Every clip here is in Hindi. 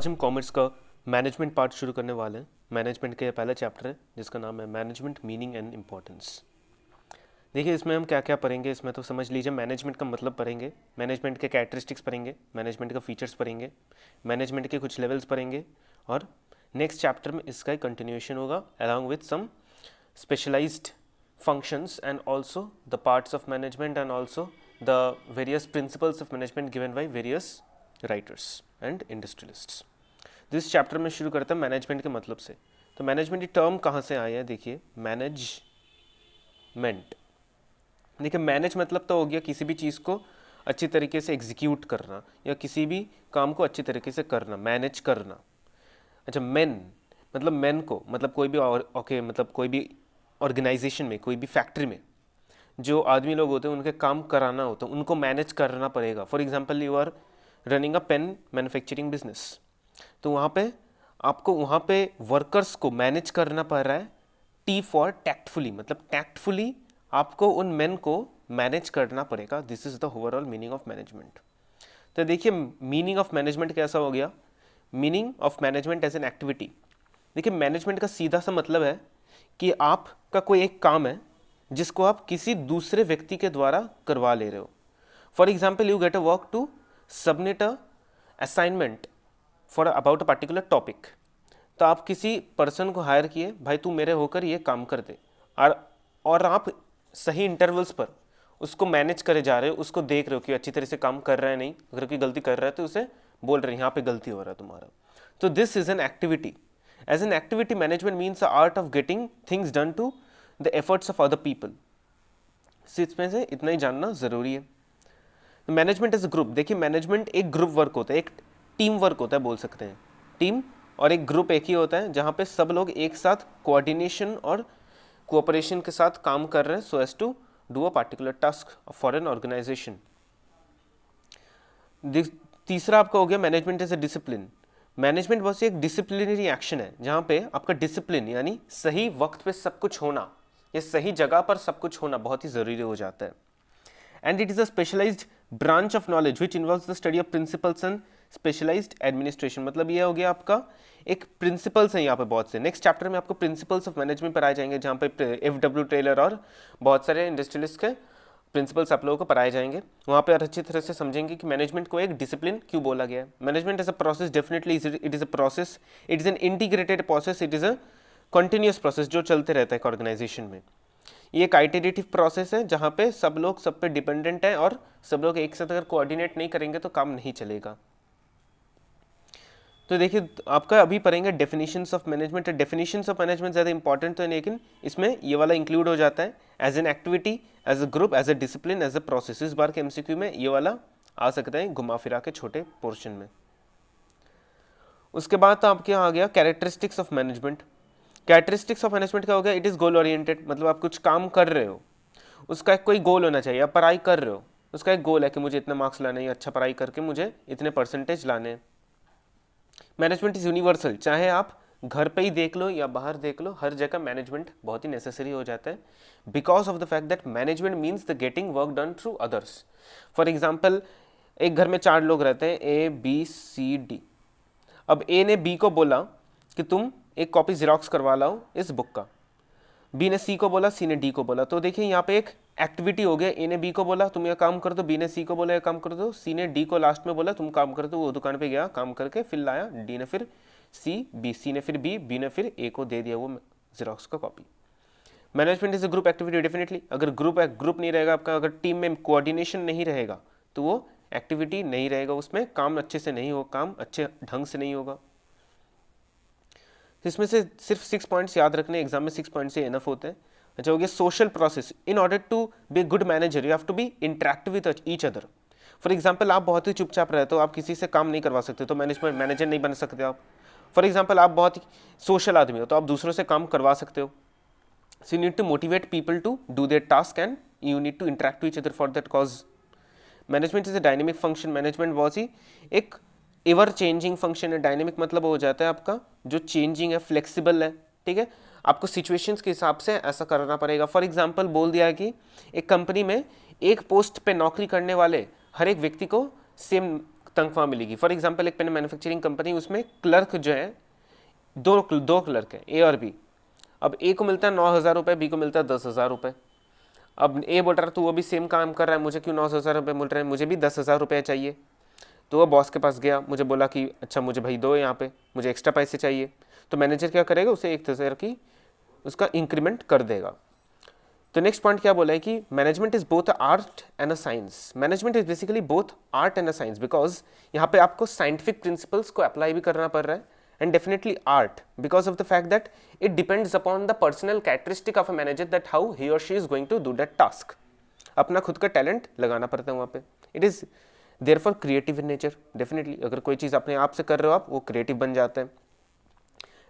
आज हम कॉमर्स का मैनेजमेंट पार्ट शुरू करने वाले हैं। मैनेजमेंट का ये पहला चैप्टर है जिसका नाम है मैनेजमेंट मीनिंग एंड इम्पोर्टेंस। देखिए इसमें हम क्या क्या पढ़ेंगे, इसमें तो समझ लीजिए मैनेजमेंट का मतलब पढ़ेंगे, मैनेजमेंट के कैरेक्टरिस्टिक्स पढ़ेंगे, मैनेजमेंट का फीचर्स पढ़ेंगे, मैनेजमेंट के कुछ लेवल्स पढ़ेंगे और नेक्स्ट चैप्टर में इसका कंटिन्यूएशन होगा along with some specialised functions and also the parts of management and also the various principles of management given by various writers and industrialists. This chapter में शुरू करते हैं मैनेजमेंट के मतलब से। तो मैनेजमेंट की टर्म कहाँ से आया है, देखिए मैनेजमेंट। देखिए मैनेज मतलब तो हो गया किसी भी चीज़ को अच्छी तरीके से एग्जीक्यूट करना या किसी भी काम को अच्छी तरीके से करना, मैनेज करना। अच्छा मैन मतलब मैन को मतलब कोई भी मतलब कोई भी ऑर्गेनाइजेशन में, कोई भी फैक्ट्री में जो आदमी लोग होते हैं उनके काम कराना होता है, उनको मैनेज करना पड़ेगा। For example you are running a pen manufacturing business, तो वहाँ पे आपको वहाँ पे वर्कर्स को मैनेज करना पड़ रहा है। टी फॉर टैक्टफुली, मतलब टैक्टफुली आपको उन मेन को मैनेज करना पड़ेगा। This is the overall meaning of management. तो देखिए मीनिंग ऑफ मैनेजमेंट कैसा हो गया, meaning of management as an activity. देखिए मैनेजमेंट का सीधा सा मतलब है कि आपका कोई एक काम है जिसको आप किसी दूसरे व्यक्ति के द्वारा करवा ले रहे हो। For example you get a work to submit a assignment for about a particular topic, तो आप किसी पर्सन को हायर किए, भाई तू मेरे होकर ये काम कर दे, और आप सही इंटरवल्स पर उसको मैनेज करे जा रहे हो, उसको देख रहे हो कि अच्छी तरह से काम कर रहा है नहीं, अगर कोई गलती कर रहा है तो उसे बोल रहे हैं यहाँ पे गलती हो रहा है तुम्हारा। तो this is an activity. As an activity, management means the art of getting things done to the efforts of other people. इसमें से इतना ही जानना जरूरी है। मैनेजमेंट एज अ ग्रुप, देखिए मैनेजमेंट एक ग्रुप वर्क होता है, एक टीम वर्क होता है बोल सकते हैं। टीम और एक ग्रुप एक ही होता है जहाँ पे सब लोग एक साथ कोऑर्डिनेशन और कोऑपरेशन के साथ काम कर रहे हैं so as to do a particular task for an organisation. तीसरा आपका हो गया management as a discipline. Management बस एक डिसिप्लिनरी एक्शन है जहाँ पे आपका डिसिप्लिन यानी सही वक्त पे सब कुछ होना या सही जगह पर सब कुछ होना बहुत ही ज़रूरी हो जाता है। And it is a specialised branch of knowledge which involves the study of principles and specialised administration. मतलब ये हो गया आपका एक प्रिंसिपल्स हैं यहाँ पे बहुत से। नेक्स्ट चैप्टर में आपको प्रिंसिपल्स ऑफ मैनेजमेंट पर आए जाएंगे जहाँ पे FW टेलर और बहुत सारे इंडस्ट्रियलिस्ट के प्रिंसिपल्स आप लोगों को पढ़ाए जाएंगे। वहाँ पे अच्छी तरह से समझेंगे कि मैनेजमेंट को एक डिसिप्लिन क्यों बोला गया है। Management is a process, definitely it is a process, it is an integrated process, it is a continuous process जो चलते रहता है एक ऑर्गेनाइजेशन में। ये एक आइटरेटिव प्रोसेस है जहाँ पे सब लोग सब पे डिपेंडेंट है और सब लोग एक साथ अगर कोऑर्डिनेट नहीं करेंगे तो काम नहीं चलेगा। तो देखिए आपका अभी पढ़ेंगे definitions of management. Definitions of management ज़्यादा इंपॉर्टेंट तो है, लेकिन इसमें ये वाला इंक्लूड हो जाता है as an activity, as a group, as a discipline, as a process. इस बार के MCQ में ये वाला आ सकता है घुमा फिरा के छोटे पोर्शन में। उसके बाद तो आपके यहाँ आ गया characteristics of management. Characteristics of management क्या हो गया, इट इज़ गोल ओरिएंटेड। मतलब आप कुछ काम कर रहे हो, उसका एक कोई गोल होना चाहिए। आप पढ़ाई कर रहे हो, उसका एक गोल है कि मुझे इतने मार्क्स लाने हैं, अच्छा पढ़ाई करके मुझे इतने परसेंटेज लाने हैं। मैनेजमेंट इज यूनिवर्सल, चाहे आप घर पे ही देख लो या बाहर देख लो, हर जगह मैनेजमेंट बहुत ही नेसेसरी हो जाता है because of the fact that management means the getting work done through others. For example एक घर में 4 लोग रहते हैं, ABCD। अब A ने B को बोला कि तुम एक कॉपी जिरोक्स करवा लाओ इस बुक का, B ने C को बोला, C ने D को बोला। तो देखिए यहाँ पे एक एक्टिविटी हो गया, A ने B को बोला तुम ये काम कर दो, B ने C को बोला ये काम कर दो, C ने D को लास्ट में बोला तुम काम कर दो। वो दुकान पे गया, काम करके फिर लाया, D ने फिर C ने फिर B ने फिर A को दे दिया वो जिरोक्स का copy. Management is a group activity, definitely. अगर ग्रुप नहीं रहेगा आपका, अगर टीम में कोऑर्डिनेशन नहीं रहेगा तो वो एक्टिविटी नहीं रहेगा, उसमें काम अच्छे से नहीं होगा, काम अच्छे ढंग से नहीं होगा। इसमें से सिर्फ 6 पॉइंट्स याद रखने, एग्जाम में 6 पॉइंट्स से इनफ होते हैं। अच्छा हो गया social process. In order to be a good manager you have to be interactive with each other. For example आप बहुत ही चुपचाप रहते हो, आप किसी से काम नहीं करवा सकते तो मैनेजर नहीं बन सकते आप। फॉर एग्जाम्पल आप बहुत ही सोशल आदमी हो तो आप दूसरों से काम करवा सकते हो। So you need to motivate people to do their task and you need to interact with each other for that cause. Management is a dynamic function. Management बहुत ही एक एवर चेंजिंग फंक्शन है। डायनेमिक मतलब हो जाता है आपका जो चेंजिंग है, फ्लेक्सिबल है, ठीक है। आपको सिचुएशंस के हिसाब से ऐसा करना पड़ेगा। फॉर एग्जांपल बोल दिया है कि एक कंपनी में एक पोस्ट पे नौकरी करने वाले हर एक व्यक्ति को सेम तनख्वाह मिलेगी। फॉर एग्जांपल एक मैन्युफैक्चरिंग कंपनी, उसमें क्लर्क जो है दो क्लर्क हैं, ए और बी। अब ए को मिलता है 9,000 रुपये, बी को मिलता है 10,000 रुपये। अब ए बोल रहा है तो वो भी सेम काम कर रहा है, मुझे क्यों 9,000 रुपये मिल रहे हैं, मुझे भी 10,000 रुपये चाहिए। तो वो बॉस के पास गया, मुझे बोला कि अच्छा मुझे भाई दो यहाँ पे, मुझे एक्स्ट्रा पैसे चाहिए। तो मैनेजर क्या करेगा, उसे 1,000 की उसका इंक्रीमेंट कर देगा। तो नेक्स्ट पॉइंट क्या बोला है कि management is both art and a science. Management is basically both art and a science, because यहाँ पे आपको साइंटिफिक प्रिंसिपल्स को अप्लाई भी करना पड़ रहा है, and definitely art, because of the fact that it depends upon the personal characteristic of a manager that how he or she is going to do that task. अपना खुद का टैलेंट लगाना पड़ता है वहाँ पे। It is therefore creative in nature. Definitely अगर कोई चीज़ अपने आप से कर रहे हो आप, वो क्रिएटिव बन जाता है।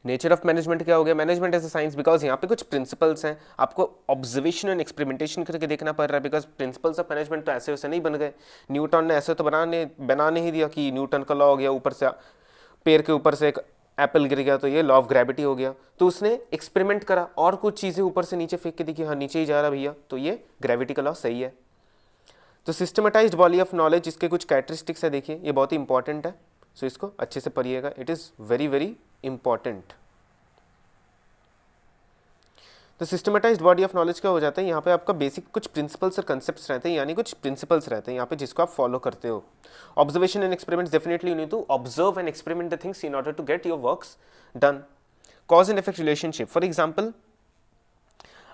नेचर ऑफ मैनेजमेंट क्या हो गया, management as a science, because यहाँ पे कुछ प्रिंसिपल्स हैं, आपको ऑब्जर्वेशन एंड एक्सपेरिमेंटेशन करके देखना पड़ रहा है, बिकॉज प्रिंसिपल्स ऑफ मैनेजमेंट तो ऐसे वैसे नहीं बन गए। न्यूटन ने ऐसे तो बनाने ही दिया कि न्यूटन का लॉ हो गया, ऊपर से पेड़ के ऊपर से एक एप्पल गिर गया तो ये लॉ ऑफ ग्रेविटी हो गया। तो उसने एक्सपेरिमेंट करा और कुछ चीज़ें ऊपर से नीचे फेंक के देखी, हाँ नीचे ही जा रहा भैया, तो ये ग्रेविटी का लॉ सही है। तो सिस्टमेटाइज्ड बॉडी ऑफ नॉलेज, इसके कुछ कैरेक्टरिस्टिक्स है, देखिए ये बहुत ही इंपॉर्टेंट है, सो इसको अच्छे से पढ़िएगा, it is very very important. तो सिस्टमेटाइज्ड बॉडी ऑफ नॉलेज क्या हो जाता है, यहाँ पे आपका बेसिक कुछ प्रिंसिपल्स और कंसेप्ट्स रहते हैं, यानी कुछ प्रिंसिपल्स रहते हैं यहाँ पे जिसको आप फॉलो करते हो। Observation and experiments, definitely you need to observe and experiment the things in order to get your works done. Cause and effect relationship, for example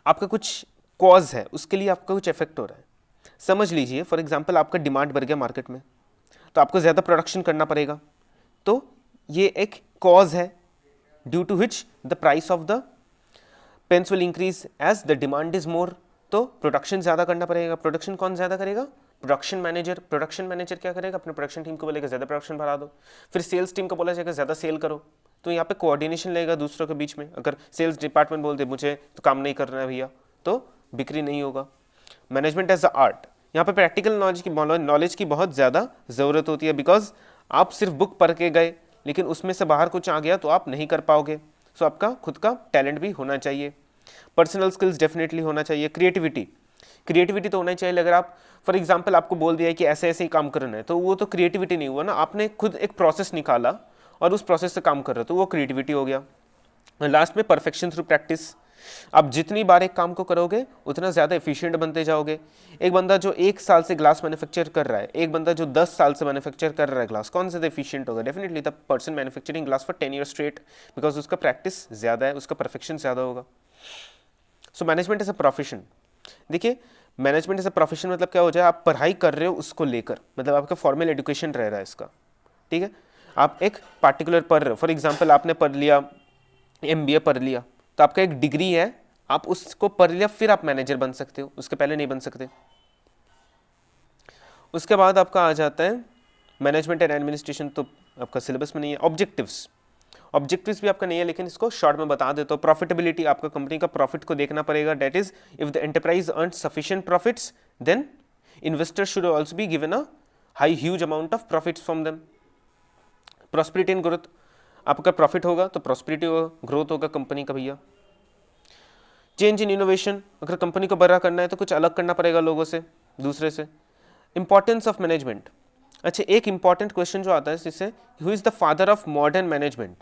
आपका कुछ कॉज है, उसके लिए आपका कुछ इफेक्ट हो रहा है। समझ लीजिए फॉर एग्जाम्पल आपका डिमांड बढ़ गया मार्केट में, तो आपको ज़्यादा प्रोडक्शन करना पड़ेगा, तो ये एक कॉज है due to which the price of the pens will increase as the demand is more. तो प्रोडक्शन ज़्यादा करना पड़ेगा। प्रोडक्शन कौन ज़्यादा करेगा, प्रोडक्शन मैनेजर। प्रोडक्शन मैनेजर क्या करेगा, अपने प्रोडक्शन टीम को बोलेगा ज़्यादा प्रोडक्शन बढ़ा दो। फिर सेल्स टीम को बोला जाएगा ज़्यादा सेल करो। तो यहाँ पे कोऑर्डिनेशन लगेगा दूसरों के बीच में। अगर सेल्स डिपार्टमेंट बोल दे मुझे तो काम नहीं करना है भैया, तो बिक्री नहीं होगा। मैनेजमेंट एज अ आर्ट, यहाँ पे प्रैक्टिकल नॉलेज की बहुत ज़्यादा ज़रूरत होती है, बिकॉज आप सिर्फ बुक पढ़ के गए लेकिन उसमें से बाहर कुछ आ गया तो आप नहीं कर पाओगे। सो आपका खुद का टैलेंट भी होना चाहिए। पर्सनल स्किल्स डेफिनेटली होना चाहिए। क्रिएटिविटी तो होना चाहिए। अगर आप फॉर एग्जांपल आपको बोल दिया है कि ऐसे ऐसे ही काम करना है, तो वो तो क्रिएटिविटी नहीं हुआ ना, आपने खुद एक प्रोसेस निकाला और उस प्रोसेस से काम कर रहे हो, तो वो क्रिएटिविटी हो गया। लास्ट में परफेक्शन थ्रू प्रैक्टिस, आप जितनी बार एक काम को करोगे उतना ज़्यादा एफिशिएंट बनते जाओगे। एक बंदा जो 1 साल से ग्लास मैन्युफैक्चर कर रहा है, एक बंदा जो 10 साल से मैन्युफैक्चर कर रहा है ग्लास, कौन ज़्यादा एफिशिएंट होगा? Definitely the person manufacturing glass for 10 years straight, because उसका प्रैक्टिस ज़्यादा है, उसका परफेक्शन ज़्यादा होगा। So management as a profession, देखिए मैनेजमेंट एज अ प्रोफेशन मतलब क्या हो जाए, आप पढ़ाई कर रहे हो उसको लेकर, मतलब आपका फॉर्मल एजुकेशन रह रहा है इसका, ठीक है। आप एक पार्टिकुलर पढ़ रहे हो, फॉर एग्जांपल आपने पढ़ लिया MBA पढ़ लिया, तो आपका एक डिग्री है, आप उसको पढ़ लिया, फिर आप मैनेजर बन सकते हो, उसके पहले नहीं बन सकते। उसके बाद आपका आ जाता है मैनेजमेंट एंड एडमिनिस्ट्रेशन, तो आपका सिलेबस में नहीं है। ऑब्जेक्टिव्स भी आपका नहीं है, लेकिन इसको शॉर्ट में बता देता हूँ। प्रॉफिटेबिलिटी, आपका कंपनी का प्रॉफिट को देखना पड़ेगा, that is if the enterprise earn sufficient profits then investors should also be given a high huge amount of profits from them. Prosperity and growth, आपका प्रॉफिट होगा तो प्रॉस्पेरिटी होगा, ग्रोथ होगा कंपनी का भैया। चेंज इन इनोवेशन, अगर कंपनी को बड़ा करना है तो कुछ अलग करना पड़ेगा लोगों से, दूसरे से। इंपॉर्टेंस ऑफ मैनेजमेंट, अच्छा एक इंपॉर्टेंट क्वेश्चन जो आता है जिससे, who is the father of modern management,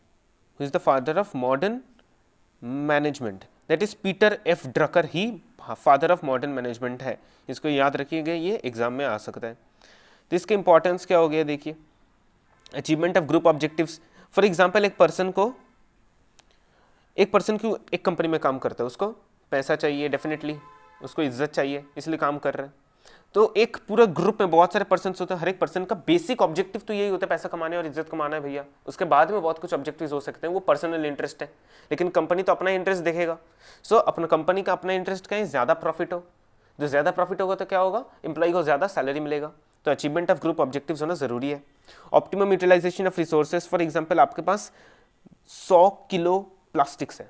who is the father of modern management, that is Peter F. Drucker, he father of modern management है, इसको याद रखिएगा, ये एग्जाम में आ सकता है। तो इसके इंपॉर्टेंस क्या हो गया, देखिए achievement of group objectives. For example एक पर्सन क्यों एक कंपनी में काम करता है, उसको पैसा चाहिए, डेफिनेटली उसको इज्जत चाहिए, इसलिए काम कर रहे हैं। तो एक पूरा ग्रुप में बहुत सारे पर्सन होते हैं, हर एक पर्सन का बेसिक ऑब्जेक्टिव तो यही होता है, पैसा कमाने और इज्जत कमाना है भैया। उसके बाद में बहुत कुछ ऑब्जेक्टिव्स हो सकते हैं, वो पर्सनल इंटरेस्ट है, लेकिन कंपनी तो अपना इंटरेस्ट देखेगा। सो अपना कंपनी का अपना इंटरेस्ट क्या है, ज़्यादा प्रॉफिट हो। जो ज़्यादा प्रॉफिट होगा तो क्या होगा, एम्प्लॉय को ज़्यादा सैलरी मिलेगा। तो अचीवमेंट ऑफ ग्रुप ऑब्जेक्टिव्स होना जरूरी है। Optimum utilisation of resources, for example आपके पास 100 किलो प्लास्टिक्स है,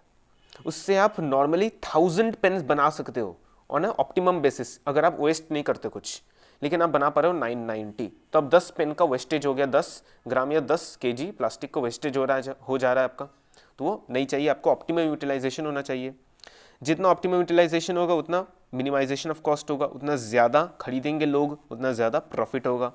उससे आप नॉर्मली 1000 पेन्स बना सकते हो ऑन अ ऑप्टिमम बेसिस, अगर आप वेस्ट नहीं करते कुछ, लेकिन आप बना पा रहे हो 990, तो अब 10 पेन का वेस्टेज हो गया, 10 ग्राम या 10 kg प्लास्टिक को वेस्टेज हो जा रहा है आपका, तो वो नहीं चाहिए, आपको ऑप्टिमम यूटिलाइजेशन होना चाहिए। जितना ऑप्टिमम यूटिलाइजेशन होगा उतना मिनिमाइजेशन ऑफ कॉस्ट होगा, उतना ज़्यादा खरीदेंगे लोग, उतना ज़्यादा प्रॉफिट होगा।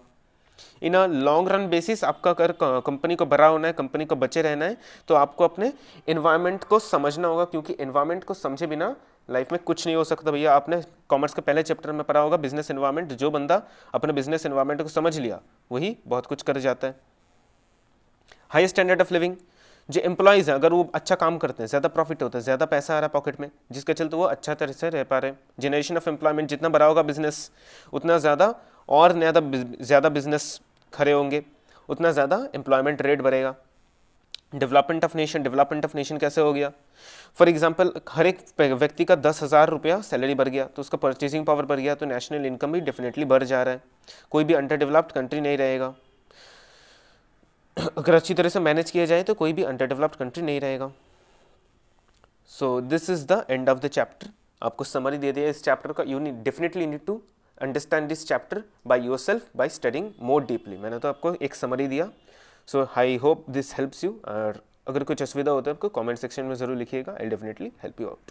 इन अ लॉन्ग रन बेसिस आपका अगर कंपनी को बड़ा होना है, कंपनी को बचे रहना है, तो आपको अपने इन्वायरमेंट को समझना होगा, क्योंकि इन्वायरमेंट को समझे बिना लाइफ में कुछ नहीं हो सकता भैया। आपने कॉमर्स के पहले चैप्टर में पढ़ा होगा बिजनेस इन्वायरमेंट, जो बंदा अपने बिजनेस इन्वायरमेंट को समझ लिया वही बहुत कुछ कर जाता है। हाई स्टैंडर्ड ऑफ लिविंग, जो एम्प्लॉयज़ हैं अगर वो अच्छा काम करते हैं, ज़्यादा प्रॉफिट होता है, ज़्यादा पैसा आ रहा है पॉकेट में, जिसके चलते वो अच्छा तरह से रह पा रहे हैं। जनरेशन ऑफ एम्प्लॉयमेंट, जितना बड़ा होगा बिजनेस उतना ज़्यादा और ज़्यादा बिजनेस खड़े होंगे, उतना ज़्यादा एम्प्लॉयमेंट रेट बढ़ेगा। Development of nation, development of nation कैसे हो गया? फॉर एग्जांपल हर एक व्यक्ति का 10,000 रुपया सैलरी बढ़ गया तो उसका परचेजिंग पावर बढ़ गया, तो नेशनल इनकम भी डेफिनेटली बढ़ जा रहा है। कोई भी अंडर डेवलप्ड कंट्री नहीं रहेगा। अगर अच्छी तरह से मैनेज किया जाए तो कोई भी अंडर डेवलप्ड कंट्री नहीं रहेगा। So this is the end of the chapter. आपको समरी दे दिया इस चैप्टर का। You definitely need to understand this chapter by yourself by studying more deeply. मैंने तो आपको एक समरी दिया। So I hope this helps you. और अगर कुछ असुविधा होता है आपको कमेंट सेक्शन में ज़रूर लिखिएगा। I will definitely help you out.